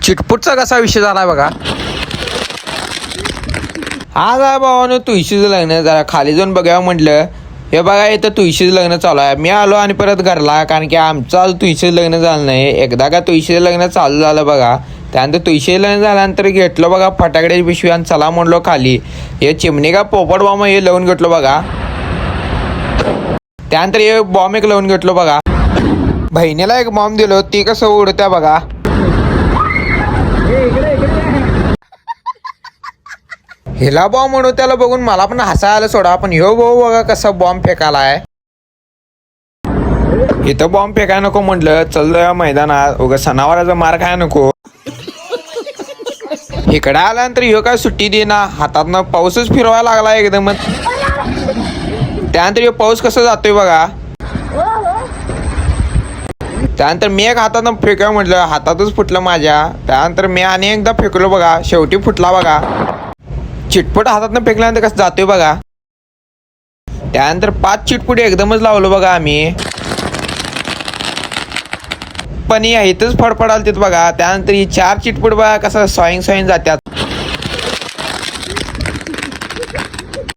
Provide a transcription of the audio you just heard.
चिटपुटचा कसा विषय झालाय बघा. आज आहे भावानं तुळशीचं लग्न. जरा खाली जाऊन बघावं म्हटलं. हे बघा इथं तुळशीचं लग्न चालू आहे. मी आलो आणि परत घरला, कारण की आमचं आज तुळशीचं लग्न झालं नाही. एकदा का तुळशीचं लग्न चालू झालं बघा, त्यानंतर तुळशीचं लग्न झाल्यानंतर घेतलं बघा फटाकड्याची पिशवी आणि चला म्हणलो खाली. हे चिमणी का पोपट बॉम्ब हे लावून घेतलो बघा. त्यानंतर हे बॉम्ब एक लावून घेतलो बघा. बहिणीला एक बॉम्ब दिलो, ती कसं उडत्या बघा. हिला बॉम्ब म्हणू त्याला बघून मला पण हसायला आलं सोडा. पण ह्यो भाऊ बघा कसा बॉम्ब फेकायलाय. इथं बॉम्ब फेकाय नको म्हटलं, चल या मैदानात उगा सणावाराचा मार खाय नको. इकडे आल्यानंतर ह्यो काय सुट्टी देना, हातातनं पाऊसच फिरवायला लागला एकदमच. त्यानंतर ह्यो पाऊस कसा जातोय बघा. त्यानंतर मी एक हातानं फेकाय म्हटलं, हातातच फुटलं माझ्या. त्यानंतर मी आणि एकदा फेकलो बघा, शेवटी फुटला बघा. चिटपट हातातनं फेकल्यानंतर कसं जातोय बघा. त्यानंतर 5 चिटपुटे एकदमच लावलो बघा आम्ही. पण इथंच फडफडाल तिथं बघा. त्यानंतर ही 4 चिटपुट बघा कसं सॉईंग जात्यात.